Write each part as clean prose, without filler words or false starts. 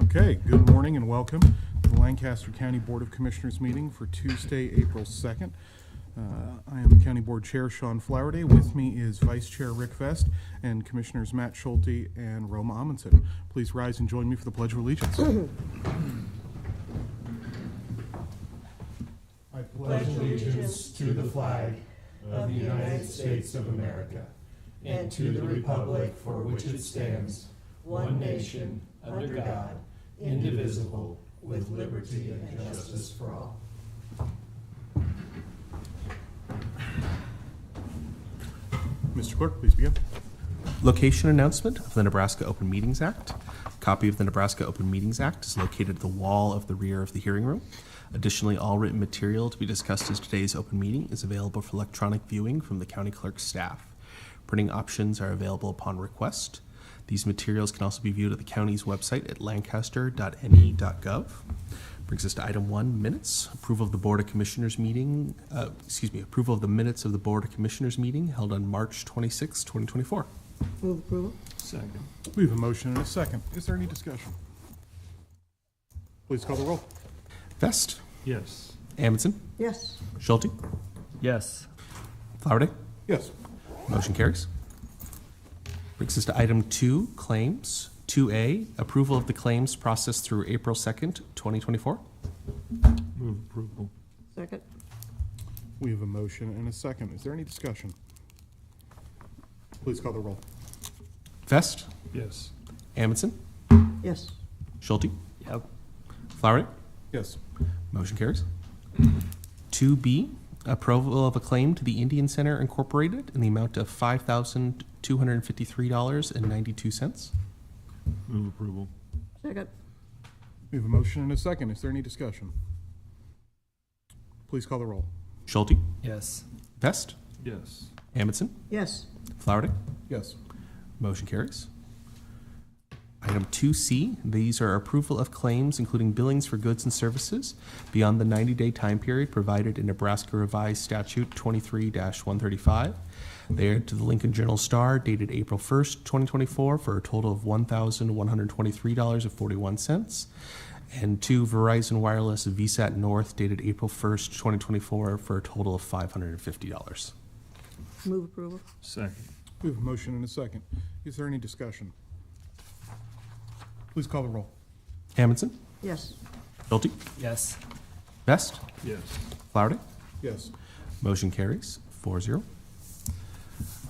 Okay, good morning and welcome to the Lancaster County Board of Commissioners meeting for Tuesday, April 2nd. I am the County Board Chair, Sean Flowerday. With me is Vice Chair Rick Vest and Commissioners Matt Schulte and Roma Amundsen. Please rise and join me for the Pledge of Allegiance. I pledge allegiance to the flag of the United States of America and to the republic for which it stands, one nation, under God, indivisible, with liberty and justice for all. Mr. Clerk, please begin. Location announcement of the Nebraska Open Meetings Act. A copy of the Nebraska Open Meetings Act is located at the wall of the rear of the hearing room. Additionally, all written material to be discussed as today's open meeting is available for electronic viewing from the county clerk's staff. Printing options are available upon request. These materials can also be viewed at the county's website at lancaster.ne.gov. Brings us to item 1, minutes. Approval of the Board of Commissioners meeting, approval of the minutes of the Board of Commissioners meeting held on March 26, 2024. Move approval. Second. We have a motion and a second. Is there any discussion? Please call the roll. Vest, Yes. Amundsen, Yes. Schulte, Yes. Flowerday. Yes. Motion carries. Brings us to item 2, claims. 2A, approval of the claims processed through April 2nd, 2024. Move approval. Second. We have a motion and a second. Is there any discussion? Please call the roll. Vest, Yes. Amundsen, Yes. Schulte, Yep. Flowerday. Yes. Motion carries. 2B, approval of a claim to the Indian Center Incorporated in the amount of $5,253.92. Move approval. Second. We have a motion and a second. Is there any discussion? Please call the roll. Schulte, Yes. Vest, Yes. Amundsen, Yes. Flowerday. Yes. Motion carries. Item 2C, these are approval of claims including billings for goods and services beyond the 90-day time period provided in Nebraska Revised Statute 23-135. They are to the Lincoln Journal-Star dated April 1st, 2024 for a total of $1,123.41, and to Verizon Wireless VSAT North dated April 1st, 2024 for a total of $550. Move approval. Second. We have a motion and a second. Is there any discussion? Please call the roll. Amundsen, Yes. Schulte, Yes. Vest, Yes. Flowerday. Yes. Motion carries 4-0.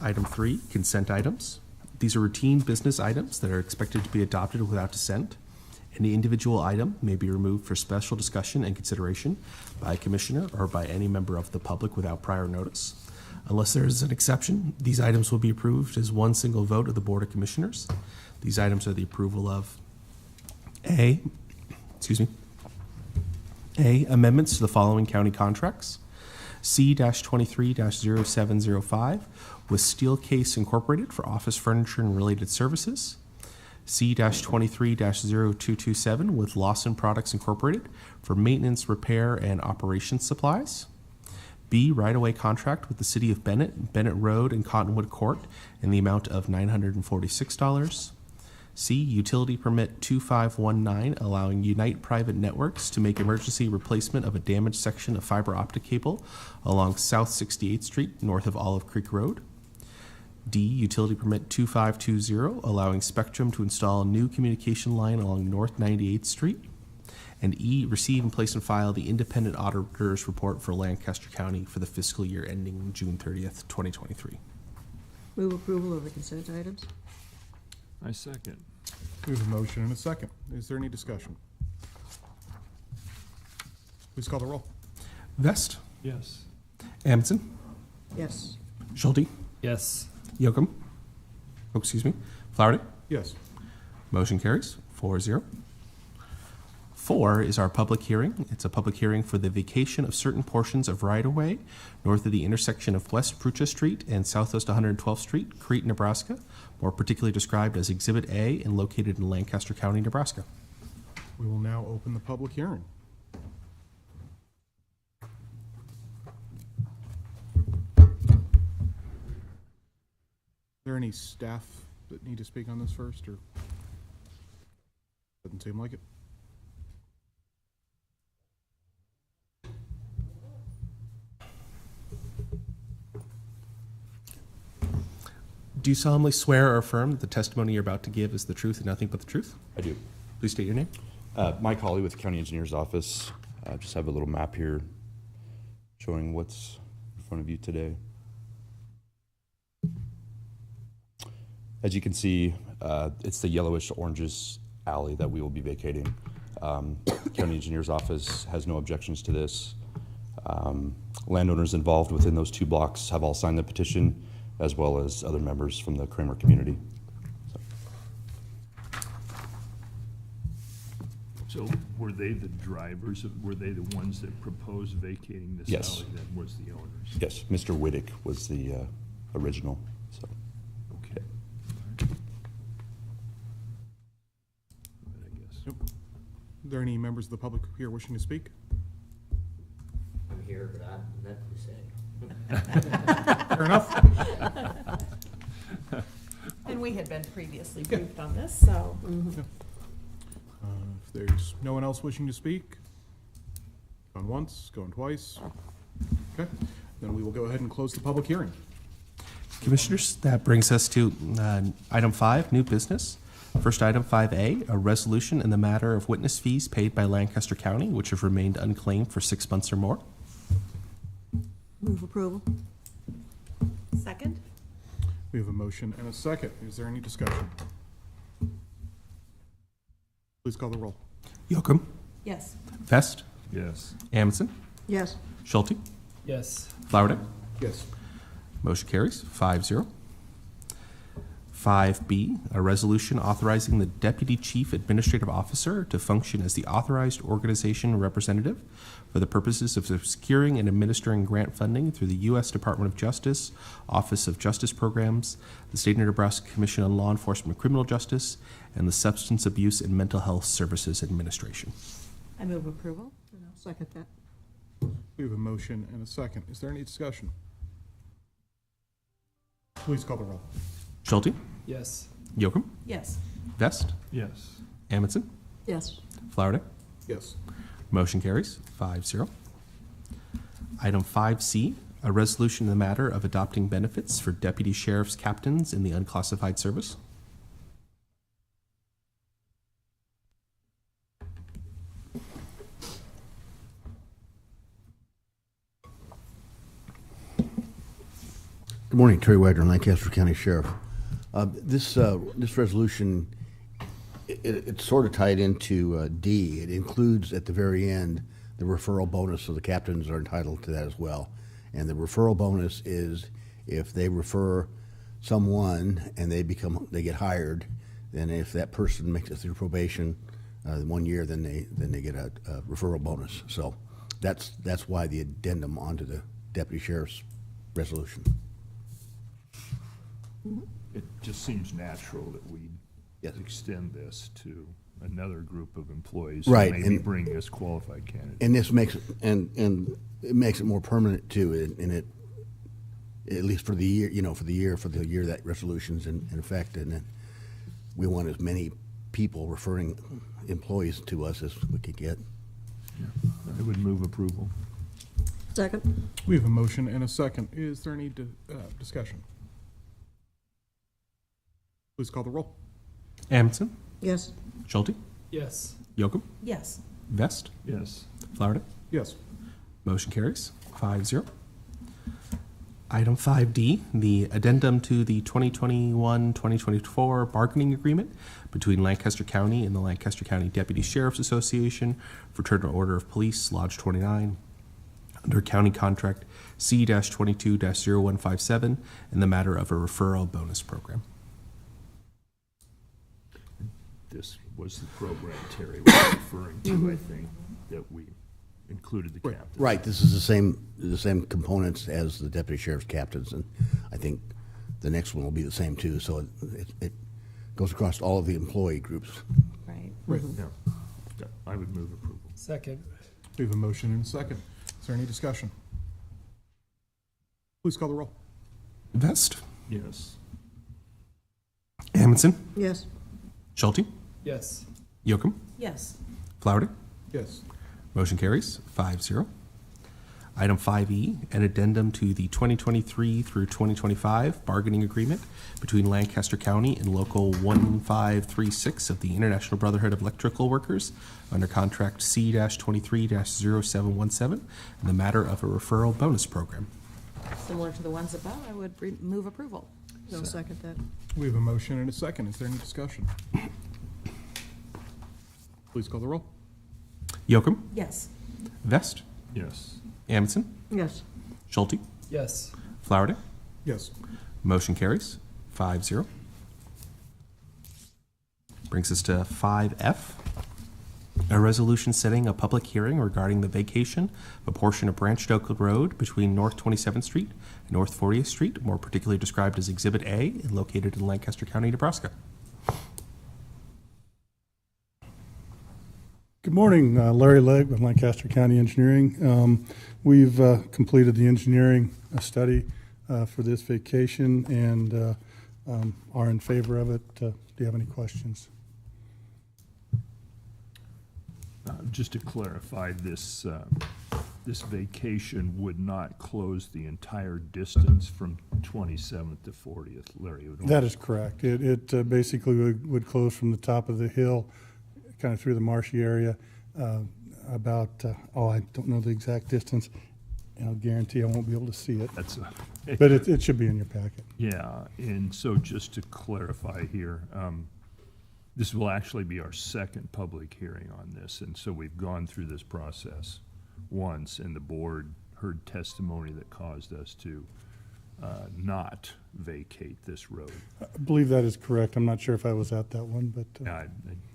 Item 3, consent items. These are routine business items that are expected to be adopted without dissent. Any individual item may be removed for special discussion and consideration by a commissioner or by any member of the public without prior notice. Unless there is an exception, these items will be approved as one single vote of the Board of Commissioners. These items are the approval of A, amendments to the following county contracts. C-23-0705 with Steelcase Incorporated for office furniture and related services. C-23-0227 with Lawson Products Incorporated for maintenance, repair, and operations supplies. B, right-of-way contract with the City of Bennett, Bennett Road and Cottonwood Court in the amount of $946. C, utility permit 2519 allowing Unite Private Networks to make emergency replacement of a damaged section of fiber optic cable along South 68th Street north of Olive Creek Road. D, utility permit 2520 allowing Spectrum to install a new communication line along North 98th Street. And E, receive and place and file the independent auditor's report for Lancaster County for the fiscal year ending June 30th, 2023. Move approval of the consent items. I second. We have a motion and a second. Is there any discussion? Please call the roll. Vest, Yes. Amundsen, Yes. Schulte, Yes. Yocum, Flowerday. Yes. Motion carries 4-0. 4 is our public hearing. It's a public hearing for the vacation of certain portions of right-of-way north of the intersection of West Prucha Street and Southwest 112th Street, Crete, Nebraska, more particularly described as Exhibit A and located in Lancaster County, Nebraska. We will now open the public hearing. Are there any staff that need to speak on this first, or? Doesn't seem like it. Do you solemnly swear or affirm that the testimony you're about to give is the truth and nothing but the truth? I do. Please state your name. Mike Hawley with the County Engineer's Office. Just have a little map here showing what's in front of you today. As you can see, it's the yellowish oranges alley that we will be vacating. County Engineer's Office has no objections to this. Landowners involved within those 2 blocks have all signed the petition, as well as other members from the Kramer community. So were they the drivers? Were they the ones that proposed vacating this Yes. alley that was the owners? Yes, Mr. Whittick was the original. So. Okay. All right, I guess. Yep. Are there any members of the public here wishing to speak? I'm here, but I have nothing to say. Fair enough. And we had been previously briefed on this, so. If there's no one else wishing to speak, going once, going twice. Okay, then we will go ahead and close the public hearing. Commissioners, that brings us to item 5, new business. First item 5A, a resolution in the matter of witness fees paid by Lancaster County, which have remained unclaimed for 6 months or more. Move approval. Second? We have a motion and a second. Is there any discussion? Please call the roll. Yocum, Yes. Vest, Yes. Amundson, Yes. Schulte, Yes. Flowerday. Yes. Motion carries 5-0. 5B, a resolution authorizing the Deputy Chief Administrative Officer to function as the authorized organization representative for the purposes of securing and administering grant funding through the U.S. Department of Justice, Office of Justice Programs, the State of Nebraska Commission on Law Enforcement and Criminal Justice, and the Substance Abuse and Mental Health Services Administration. I move approval. And I'll second that. We have a motion and a second. Is there any discussion? Please call the roll. Schulte, Yes. Yocum, Yes. Vest, Yes. Amundson, Yes. Flowerday. Yes. Motion carries 5-0. Item 5C, a resolution in the matter of adopting benefits for deputy sheriff's captains in the unclassified service. Good morning, Terry Wagner, Lancaster County Sheriff. This resolution, it's sort of tied into D. It includes at the very end the referral bonus, so the captains are entitled to that as well. And the referral bonus is if they refer someone and they get hired, then if that person makes it through probation 1 year, then they get a referral bonus. So that's why the addendum onto the deputy sheriff's resolution. It just seems natural that we Yes. extend this to another group of employees. Right, Who maybe and- bring us qualified candidates. And this makes and it makes it more permanent too, and it at least for the year that resolution's in effect, and then we want as many people referring employees to us as we could get. I would move approval. Second. We have a motion and a second. Is there any discussion? Please call the roll. Amundson, Yes. Schulte, Yes. Yocum, Yes. Vest, Yes. Flowerday. Yes. Motion carries 5-0. Item 5D, the addendum to the 2021-2024 bargaining agreement between Lancaster County and the Lancaster County Deputy Sheriff's Association, Fraternal Order of Police, Lodge 29, under County Contract C-22-0157 in the matter of a referral bonus program. This was the program Terry was referring to, I think, that we included the Right. captain. Right. This is the same components as the deputy sheriff's captains, and I think the next one will be the same too. So it goes across all of the employee groups. Right. Right. Yeah. Yeah, I would move approval. Second. We have a motion and a second. Is there any discussion? Please call the roll. Vest, Yes. Amundson, Yes. Schulte, Yes. Yocum, Yes. Flowerday. Yes. Motion carries 5-0. Item 5E, an addendum to the 2023 through 2025 bargaining agreement between Lancaster County and Local 1536 of the International Brotherhood of Electrical Workers under contract C-23-0717 in the matter of a referral bonus program. Similar to the ones above, I would move approval. No, second that. We have a motion and a second. Is there any discussion? Please call the roll. Yocum, Yes. Vest, Yes. Amundson, Yes. Schulte, Yes. Flowerday. Yes. Motion carries 5-0. Brings us to 5F, a resolution setting a public hearing regarding the vacation of a portion of Branch Oak Road between North 27th Street and North 40th Street, more particularly described as Exhibit A, and located in Lancaster County, Nebraska. Good morning, Larry Legg with Lancaster County Engineering. We've completed the engineering study for this vacation and are in favor of it. Do you have any questions? Just to clarify, this vacation would not close the entire distance from 27th to 40th, Larry? That is correct. It basically would close from the top of the hill, kind of through the marshy area, about, I don't know the exact distance, and I'll guarantee I won't be able to see it. That's But it should be in your packet. Yeah, and so just to clarify here, this will actually be our second public hearing on this, and so we've gone through this process once, and the board heard testimony that caused us to not vacate this road. I believe that is correct. I'm not sure if I was at that one, but I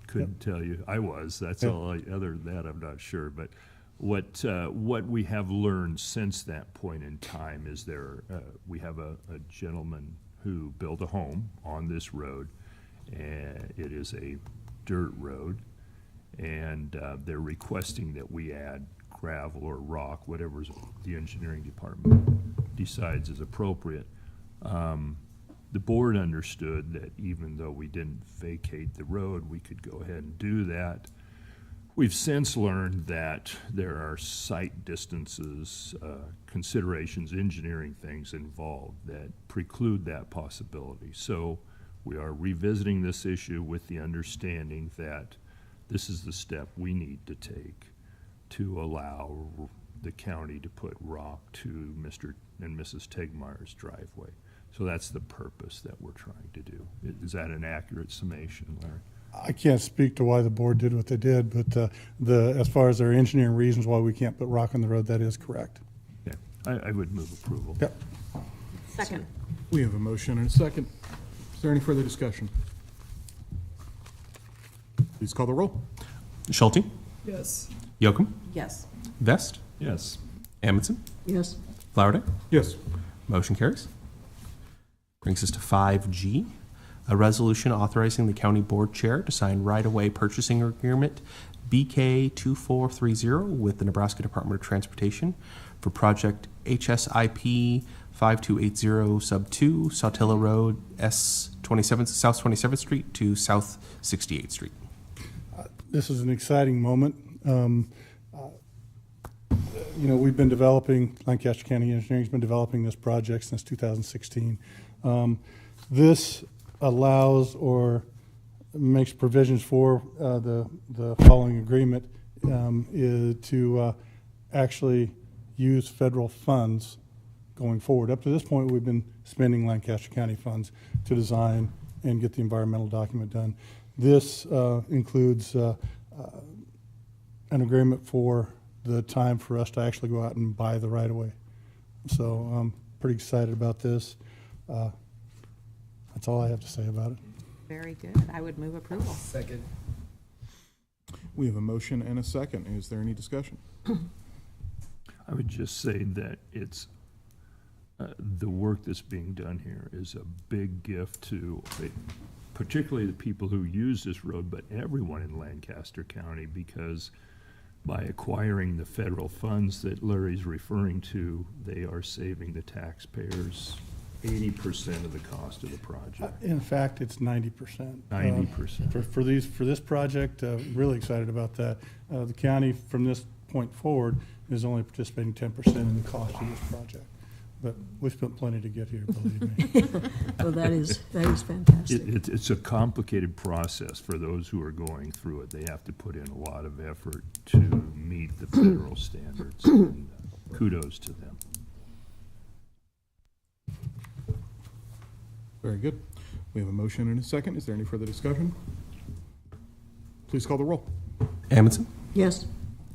couldn't tell you. I was. That's Yeah. all. Other than that, I'm not sure. But what we have learned since that point in time is we have a gentleman who built a home on this road, and it is a dirt road, and they're requesting that we add gravel or rock, whatever the engineering department decides is appropriate. The board understood that even though we didn't vacate the road, we could go ahead and do that. We've since learned that there are site distances, considerations, engineering things involved that preclude that possibility. So we are revisiting this issue with the understanding that this is the step we need to take to allow the county to put rock to Mr. and Mrs. Tegmeyer's driveway. So that's the purpose that we're trying to do. Is that an accurate summation, Larry? I can't speak to why the board did what they did, but as far as their engineering reasons why we can't put rock on the road, that is correct. Yeah, I would move approval. Yep. Second. We have a motion and a second. Is there any further discussion? Please call the roll. Schulte, Yes. Yocum, Yes. Vest, Yes. Amundson, Yes. Flowerday. Yes. Motion carries. Brings us to 5G, a resolution authorizing the county board chair to sign right-of-way purchasing agreement BK 2430 with the Nebraska Department of Transportation for project HSIP 5280 sub 2, Saltillo Road, South 27th Street to South 68th Street. This is an exciting moment. We've been developing, Lancaster County Engineering's been developing this project since 2016. This allows or makes provisions for the following agreement is to actually use federal funds going forward. Up to this point, we've been spending Lancaster County funds to design and get the environmental document done. This includes an agreement for the time for us to actually go out and buy the right-of-way. So I'm pretty excited about this. That's all I have to say about it. Very good. I would move approval. Second. We have a motion and a second. Is there any discussion? I would just say that it's, the work that's being done here is a big gift to particularly the people who use this road, but everyone in Lancaster County, because by acquiring the federal funds that Larry's referring to, they are saving the taxpayers 80% of the cost of the project. In fact, it's 90%. 90%. For this project, really excited about that. The county, from this point forward, is only participating 10% in the cost of this project. But we spent plenty to get here, believe me. Well, that is fantastic. It's a complicated process for those who are going through it. They have to put in a lot of effort to meet the federal standards, and kudos to them. Very good. We have a motion and a second. Is there any further discussion? Please call the roll. Amundson, Yes.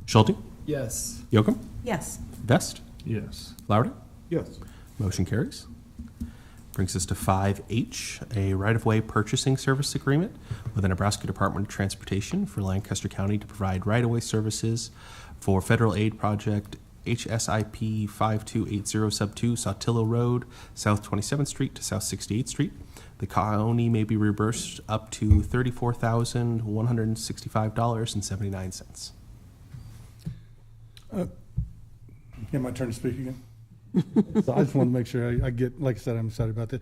Schulte, Yes. Yocum, Yes. Vest, Yes. Flowerday. Yes. Motion carries. Brings us to 5H, a right-of-way purchasing service agreement with the Nebraska Department of Transportation for Lancaster County to provide right-of-way services for federal aid project HSIP 5280 Sub 2 Saltillo Road, South 27th Street to South 68th Street. The county may be reimbursed up to $34,165.79. Yeah, my turn to speak again. So I just want to make sure I get, like I said, I'm excited about this.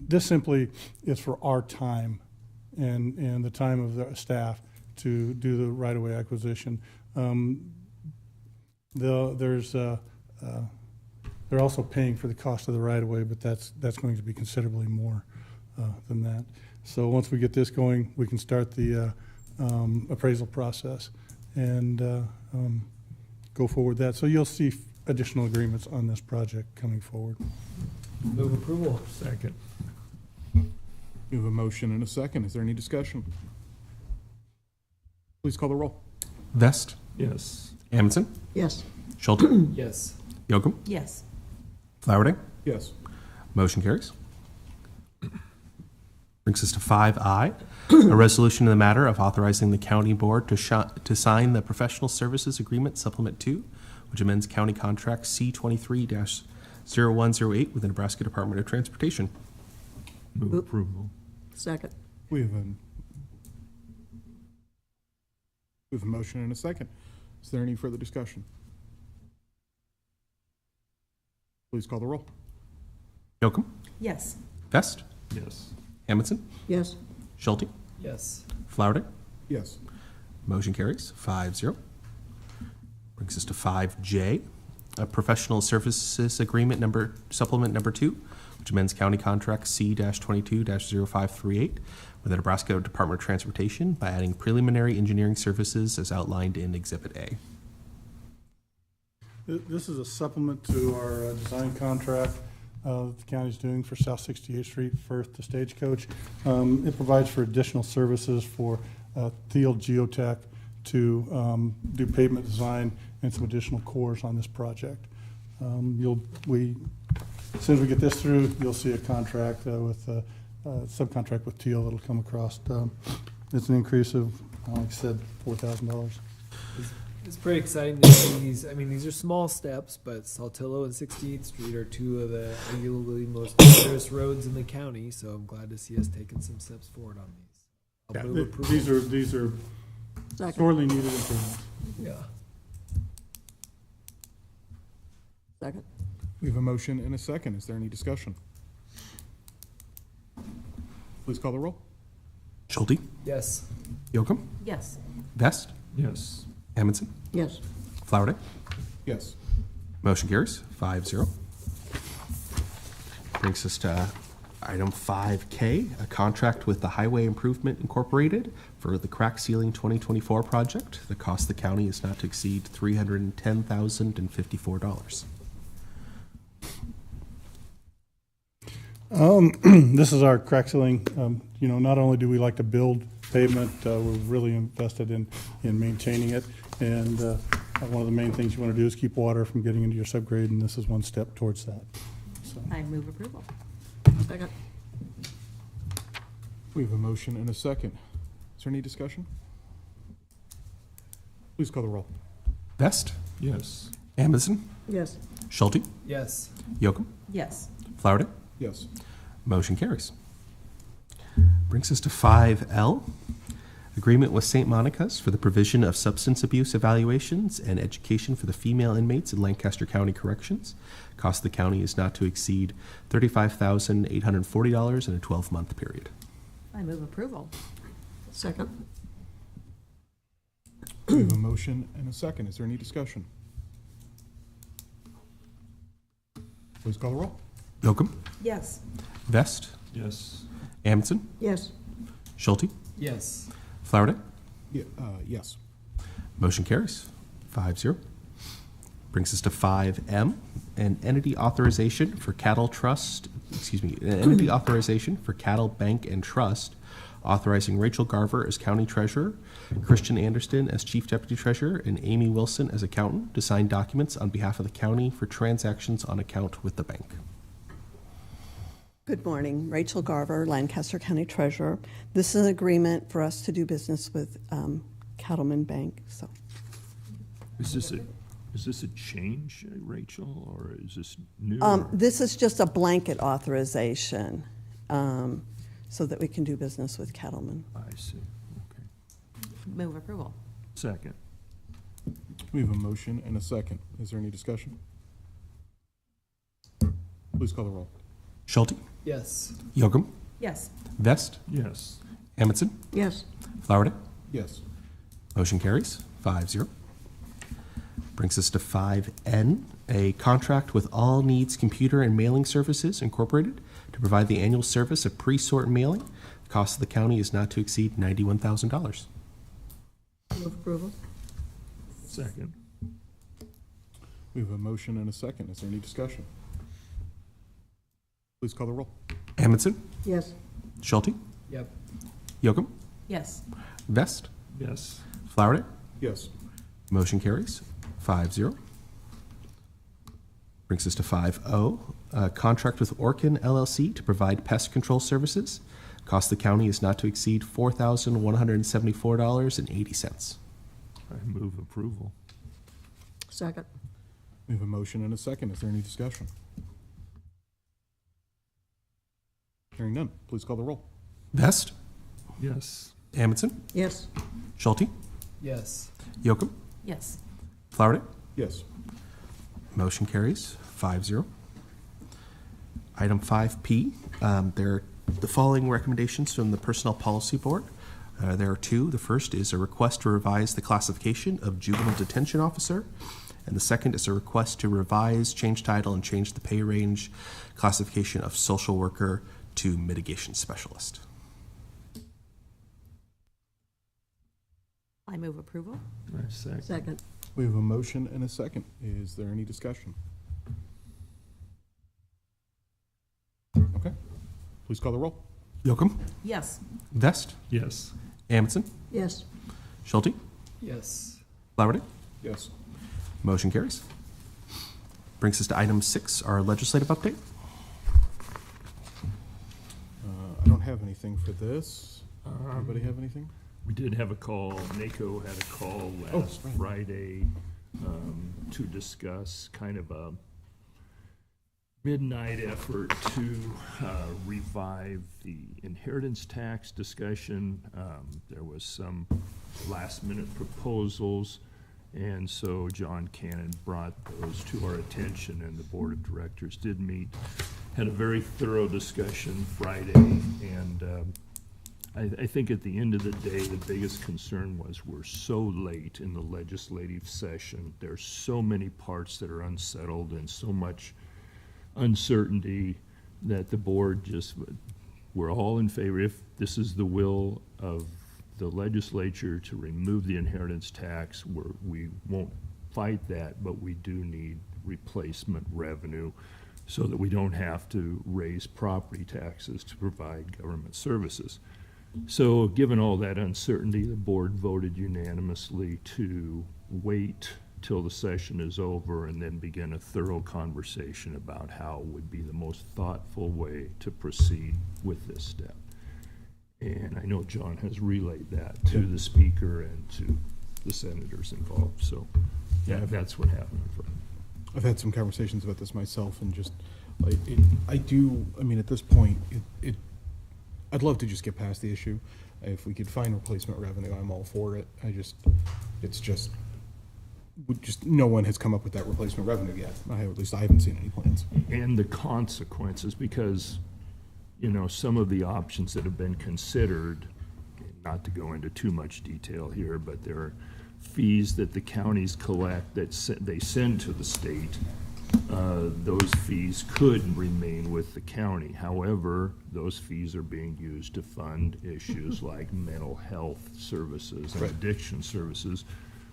This simply is for our time and the time of the staff to do the right-of-way acquisition. They're also paying for the cost of the right-of-way, but that's going to be considerably more than that. So once we get this going, we can start the appraisal process and go forward with that. So you'll see additional agreements on this project coming forward. Move approval. Second. We have a motion and a second. Is there any discussion? Please call the roll. Vest, Yes. Amundson, Yes. Schulte, Yes. Yocum, Yes. Flowerday. Yes. Motion carries. Brings us to 5I, a resolution in the matter of authorizing the county board to sign the professional services agreement supplement 2, which amends county contract C23-0108 with the Nebraska Department of Transportation. Move Oop. approval. Second. We have a motion and a second. Is there any further discussion? Please call the roll. Yocum, Yes. Vest, Yes. Amundson, Yes. Schulte, Yes. Flowerday. Yes. Motion carries 5-0. Brings us to 5J, a professional services agreement supplement number 2, which amends county contract C-22-0538 with the Nebraska Department of Transportation by adding preliminary engineering services as outlined in Exhibit A. This is a supplement to our design contract that the county's doing for South 68th Street, Firth to Stagecoach. It provides for additional services for Thiel Geotech to do pavement design and some additional cores on this project. As soon as we get this through, you'll see a contract with subcontract with Thiel that'll come across. It's an increase of, like I said, $4,000. It's pretty exciting to see these. I mean, these are small steps, but Saltillo and 68th Street are two of the arguably most dangerous roads in the county. So I'm glad to see us taking some steps forward on these. I'll move approval. These are Second. sorely needed improvements. Yeah. Second. We have a motion and a second. Is there any discussion? Please call the roll. Schulte, Yes. Yocum, Yes. Vest, Yes. Amundson, Yes. Flowerday. Yes. Motion carries 5-0. Brings us to item 5K, a contract with the Highway Improvement Incorporated for the crack sealing 2024 project. The cost of the county is not to exceed $310,054. This is our crack sealing. Not only do we like to build pavement, we're really invested in maintaining it. And one of the main things you want to do is keep water from getting into your subgrade, and this is one step towards that. So, I move approval. Second. We have a motion and a second. Is there any discussion? Please call the roll. Vest, Yes. Amundson, Yes. Schulte, Yes. Yocum, Yes. Flowerday. Yes. Motion carries. Brings us to 5L, Agreement with St. Monica's for the provision of substance abuse evaluations and education for the female inmates in Lancaster County Corrections. Cost of the county is not to exceed $35,840 in a 12-month period. I move approval. Second. We have a motion and a second. Is there any discussion? Please call the roll. Yocum, Yes. Vest, Yes. Amundson, Yes. Schulte, Yes. Flowerday. Yes. Motion carries 5-0. Brings us to 5M, an entity authorization for cattle bank and trust, authorizing Rachel Garver as county treasurer, Christian Anderson as chief deputy treasurer, and Amy Wilson as accountant to sign documents on behalf of the county for transactions on account with the bank. Good morning, Rachel Garver, Lancaster County Treasurer. This is an agreement for us to do business with Cattleman Bank, so. Is this a change, Rachel, or is this new? This is just a blanket authorization so that we can do business with Cattleman. I see, okay. Move approval. Second. We have a motion and a second. Is there any discussion? Please call the roll. Schulte, Yes. Yocum, Yes. Vest, Yes. Amundson, Yes. Flowerday. Yes. Motion carries 5-0. Brings us to 5N, a contract with All Needs Computer and Mailing Services Incorporated to provide the annual service of pre-sort mailing. The cost of the county is not to exceed $91,000. Move approval. Second. We have a motion and a second. Is there any discussion? Please call the roll. Amundson, Yes. Schulte, Yep. Yocum, Yes. Vest, Yes. Flowerday. Yes. Motion carries 5-0. Brings us to 5O, a contract with Orkin LLC to provide pest control services. Cost of the county is not to exceed $4,174.80. I move approval. Second. We have a motion and a second. Is there any discussion? Hearing none. Please call the roll. Vest, Yes. Amundson, Yes. Schulte, Yes. Yocum, Yes. Flowerday. Yes. Motion carries 5-0. Item 5P, there are the following recommendations from the Personnel Policy Board. There are two. The first is a request to revise the classification of juvenile detention officer, and the second is a request to revise, change title, and change the pay range classification of social worker to mitigation specialist. I move approval. I second. Second. We have a motion and a second. Is there any discussion? Okay. Please call the roll. Yocum, Yes. Vest, Yes. Amundson, Yes. Schulte, Yes. Flowerday. Yes. Motion carries. Brings us to item 6, our legislative update. I don't have anything for this. Anybody have anything? We did have a call, NACO had a call Oh, last right. Friday to discuss kind of a midnight effort to revive the inheritance tax discussion. There was some last-minute proposals, and so John Cannon brought those to our attention, and the Board of Directors did meet, had a very thorough discussion Friday, and I think at the end of the day, the biggest concern was we're so late in the legislative session. There's so many parts that are unsettled and so much uncertainty that the board just, we're all in favor, if this is the will of the legislature to remove the inheritance tax, we won't fight that, but we do need replacement revenue so that we don't have to raise property taxes to provide government services. So given all that uncertainty, the board voted unanimously to wait till the session is over and then begin a thorough conversation about how would be the most thoughtful way to proceed with this step. And I know John has relayed that to the speaker and to the senators involved, so that's what happened. I've had some conversations about this myself, and just like I mean, at this point, I'd love to just get past the issue. If we could find replacement revenue, I'm all for it. No one has come up with that replacement revenue yet. At least I haven't seen any plans. And the consequences, because, you know, some of the options that have been considered, not to go into too much detail here, but there are fees that the counties collect that they send to the state. Those fees could remain with the county. However, those fees are being used to fund issues like mental health services and addiction services,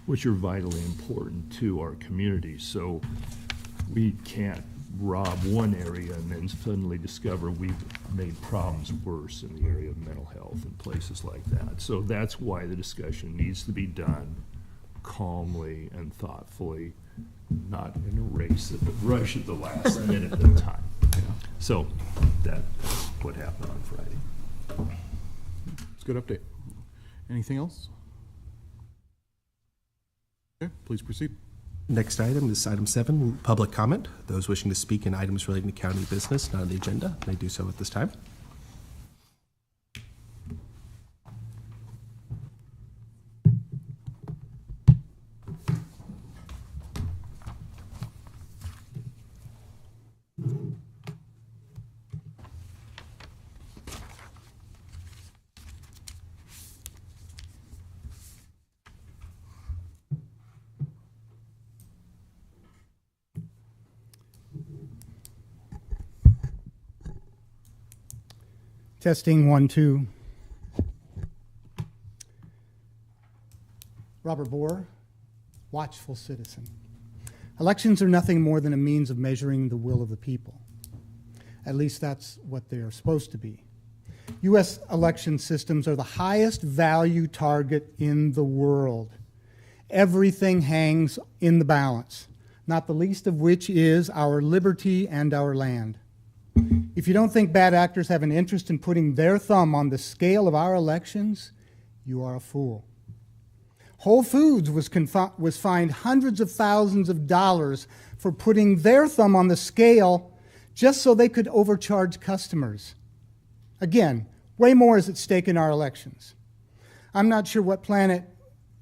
which are vitally important to our community. So we can't rob one area and then suddenly discover we've made problems worse in the area of mental health and places like that. So that's why the discussion needs to be done calmly and thoughtfully, not in a race at the rush at the last minute of time. So that's what happened on Friday. It's a good update. Anything else? Okay, please proceed. Next item is item 7, public comment. Those wishing to speak in items relating to county business not on the agenda may do so at this time. Testing 1, 2. Robert Bohr, watchful citizen. Elections are nothing more than a means of measuring the will of the people. At least that's what they are supposed to be. U.S. election systems are the highest value target in the world. Everything hangs in the balance, not the least of which is our liberty and our land. If you don't think bad actors have an interest in putting their thumb on the scale of our elections, you are a fool. Whole Foods was fined hundreds of thousands of dollars for putting their thumb on the scale just so they could overcharge customers. Again, way more is at stake in our elections. I'm not sure what planet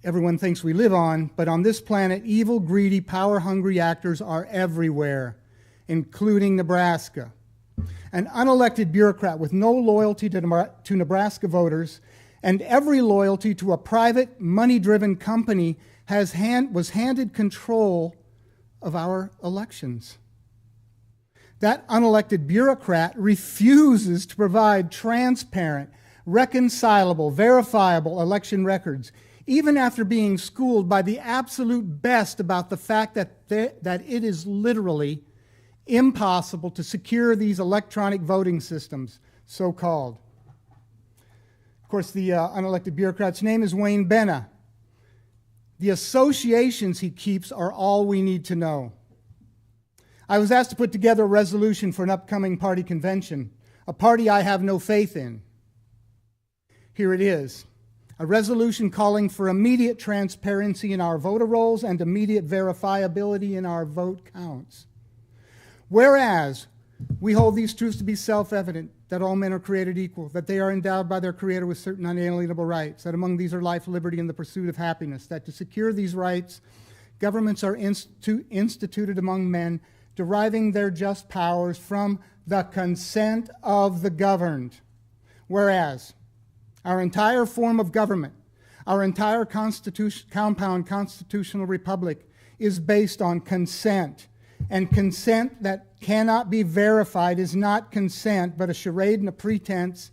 everyone thinks we live on, but on this planet, evil, greedy, power-hungry actors are everywhere, including Nebraska. An unelected bureaucrat with no loyalty to Nebraska voters and every loyalty to a private, money-driven company was handed control of our elections. That unelected bureaucrat refuses to provide transparent, reconcilable, verifiable election records, even after being schooled by the absolute best about the fact that it is literally impossible to secure these electronic voting systems, so-called. Of course, the unelected bureaucrat's name is Wayne Benna. The associations he keeps are all we need to know. I was asked to put together a resolution for an upcoming party convention, a party I have no faith in. Here it is. A resolution calling for immediate transparency in our voter rolls and immediate verifiability in our vote counts. Whereas we hold these truths to be self-evident, that all men are created equal, that they are endowed by their Creator with certain unalienable rights, that among these are life, liberty, and the pursuit of happiness, that to secure these rights, governments are instituted among men, deriving their just powers from the consent of the governed. Whereas our entire form of government, our entire compound constitutional republic is based on consent. And consent that cannot be verified is not consent, but a charade and a pretense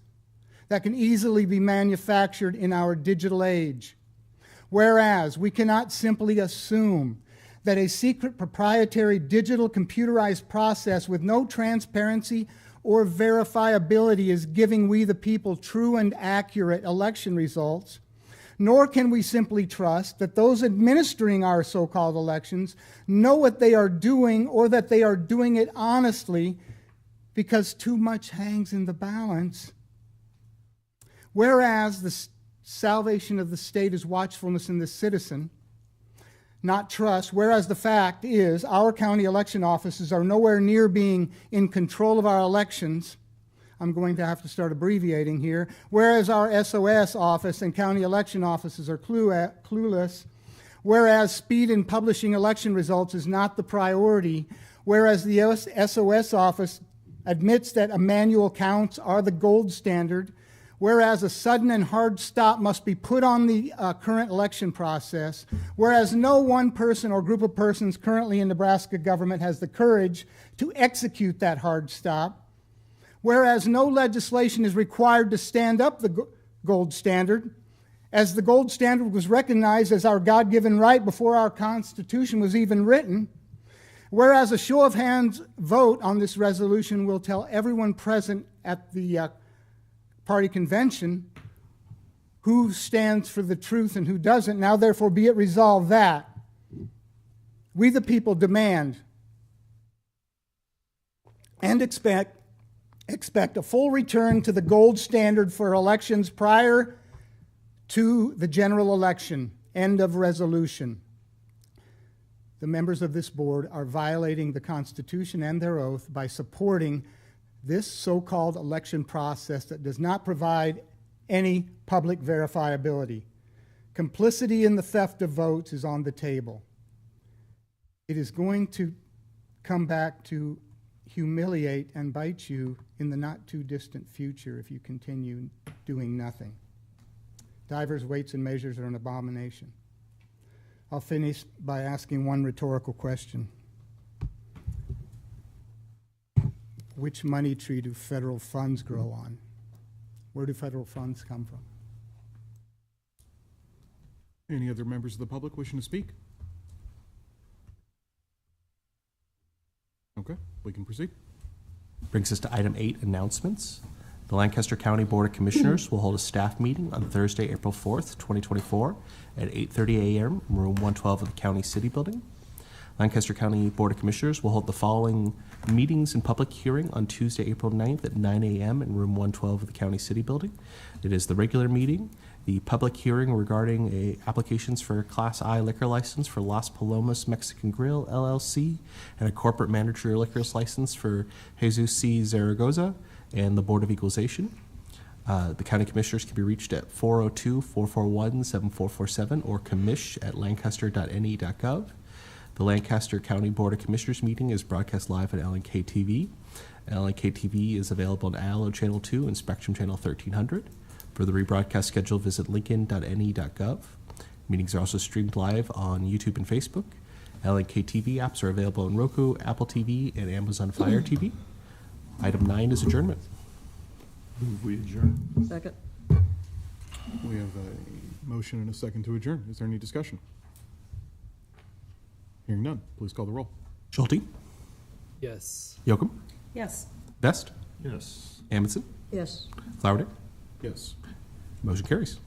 that can easily be manufactured in our digital age. Whereas we cannot simply assume that a secret proprietary digital computerized process with no transparency or verifiability is giving we the people true and accurate election results, nor can we simply trust that those administering our so-called elections know what they are doing or that they are doing it honestly, because too much hangs in the balance. Whereas the salvation of the state is watchfulness in the citizen, not trust, whereas the fact is our county election offices are nowhere near being in control of our elections, I'm going to have to start abbreviating here. Whereas our SOS office and county election offices are clueless, whereas speed in publishing election results is not the priority, whereas the SOS office admits that manual counts are the gold standard, whereas a sudden and hard stop must be put on the current election process, whereas no one person or group of persons currently in Nebraska government has the courage to execute that hard stop, whereas no legislation is required to stand up the gold standard, as the gold standard was recognized as our God-given right before our Constitution was even written, whereas a show of hands vote on this resolution will tell everyone present at the party convention who stands for the truth and who doesn't. Now, therefore, be it resolved that we, the people, demand and expect a full return to the gold standard for elections prior to the general election. End of resolution. The members of this board are violating the Constitution and their oath by supporting this so-called election process that does not provide any public verifiability. Complicity in the theft of votes is on the table. It is going to come back to humiliate and bite you in the not too distant future if you continue doing nothing. Divers weights and measures are an abomination. I'll finish by asking one rhetorical question. Which money tree do federal funds grow on? Where do federal funds come from? Any other members of the public wishing to speak? Okay, we can proceed. Brings us to item 8, announcements. The Lancaster County Board of Commissioners will hold a staff meeting on Thursday, April 4th, 2024 at 8:30 a.m. in room 112 of the County City Building. Lancaster County Board of Commissioners will hold the following meetings and public hearing on Tuesday, April 9th at 9 a.m. in room 112 of the County City Building. It is the regular meeting, the public hearing regarding applications for a Class I liquor license for Las Palomas Mexican Grill, LLC, and a corporate manager liquors license for Jesus C. Zaragoza, and the Board of Equalization. The county commissioners can be reached at 402-441-7447 or commish@lancaster.ne.gov. The Lancaster County Board of Commissioners meeting is broadcast live on LNK TV. LNK TV is available on ALO Channel 2 and Spectrum Channel 1300. For the rebroadcast schedule, visit lincoln.ne.gov. Meetings are also streamed live on YouTube and Facebook. LNK TV apps are available on Roku, Apple TV, and Amazon Fire TV. Item 9 is adjournment. Move we adjourn. Second. We have a motion and a second to adjourn. Is there any discussion? Hearing none, please call the roll. Schulte, Yes. Yocum, Yes. Best, Yes. Amundsen, Yes. Flowerday. Yes. Motion carries.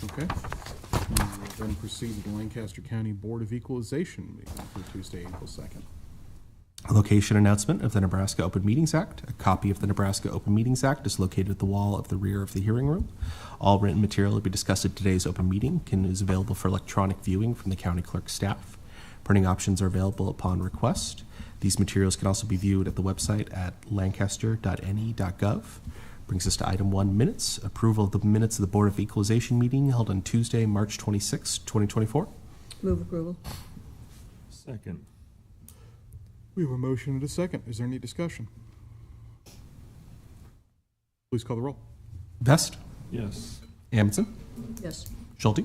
Okay. We will then proceed to the Lancaster County Board of Equalization meeting for Tuesday, April 2nd. Location announcement of the Nebraska Open Meetings Act. A copy of the Nebraska Open Meetings Act is located at the wall of the rear of the hearing room. All written material to be discussed at today's open meeting is available for electronic viewing from the county clerk's staff. Printing options are available upon request. These materials can also be viewed at the website at lancaster.ne.gov. Brings us to item 1, minutes. Approval of the minutes of the Board of Equalization meeting held on Tuesday, March 26, 2024. Move approval. Second. We have a motion and a second. Is there any discussion? Please call the roll. Best, Yes. Amundsen, Yes. Schulte,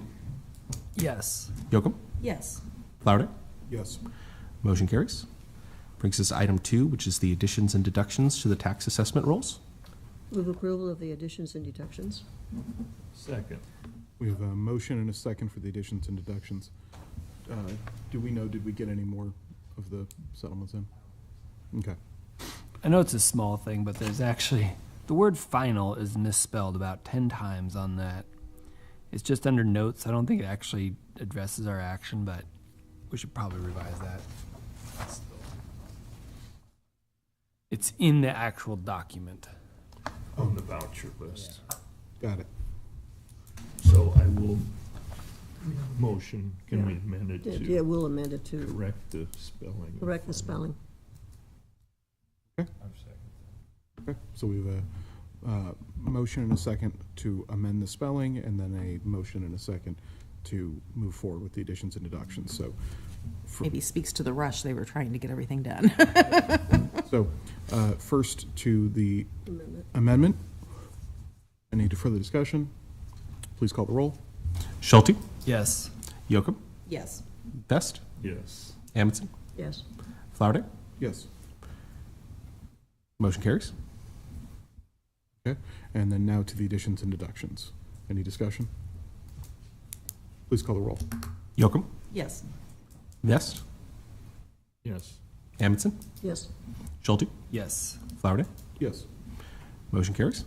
Yes. Yocum, Yes. Flowerday. Yes. Motion carries. Brings us to item 2, which is the additions and deductions to the tax assessment rolls. Move approval of the additions and deductions. Second. We have a motion and a second for the additions and deductions. Do we know, did we get any more of the settlements in? Okay. I know it's a small thing, but there's actually, the word final is misspelled about 10 times on that. It's just under notes. I don't think it actually addresses our action, but we should probably revise that. It's in the actual document. On the voucher list. Got it. So I will motion, can we amend it Yeah, to we'll amend it to correct the spelling? correct the spelling. Okay. I'm second. Okay, so we have a motion and a second to amend the spelling, and then a motion and a second to move forward with the additions and deductions. So, Maybe speaks to the rush they were trying to get everything done. so first to the Amendment. amendment. Any further discussion? Please call the roll. Schulte, Yes. Yocum, Yes. Vest, Yes. Amundson, Yes. Flowerday. Yes. Motion carries. Okay, and then now to the additions and deductions. Any discussion? Please call the roll. Yocum, Yes. Vest, Yes. Amundson, Yes. Schulte, Yes. Flowerday. Yes. Motion carries.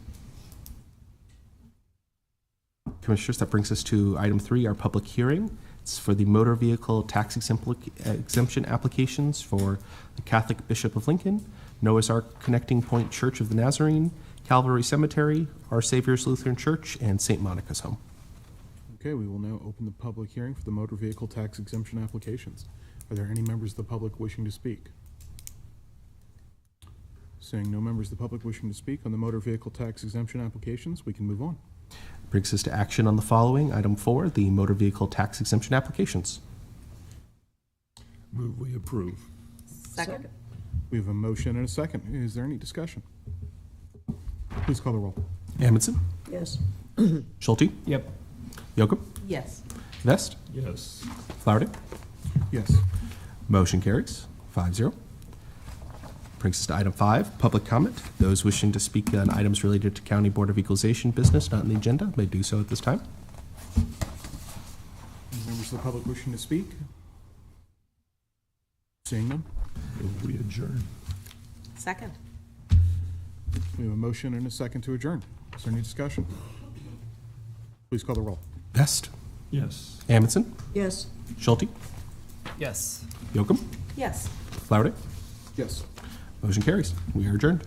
Commissioners, that brings us to item 3, our public hearing. It's for the motor vehicle tax exemption applications for the Catholic Bishop of Lincoln, Noah's Ark Connecting Point Church of the Nazarene, Calvary Cemetery, Our Savior's Lutheran Church, and St. Monica's Home. Okay, we will now open the public hearing for the motor vehicle tax exemption applications. Are there any members of the public wishing to speak? Seeing no members of the public wishing to speak on the motor vehicle tax exemption applications, we can move on. Brings us to action on the following. Item 4, the motor vehicle tax exemption applications. Move we approve. Second. We have a motion and a second. Is there any discussion? Please call the roll. Amundson, Yes. Schulte, Yep. Yocum, Yes. Vest, Yes. Flowerday. Yes. Motion carries 5-0. Brings us to item 5, public comment. Those wishing to speak on items related to County Board of Equalization business not on the agenda may do so at this time. Any members of the public wishing to speak? Seeing none? Move we adjourn. Second. We have a motion and a second to adjourn. Is there any discussion? Please call the roll. Vest, Yes. Amundson, Yes. Schulte, Yes. Yocum, Yes. Flowerday. Yes. Motion carries. We are adjourned.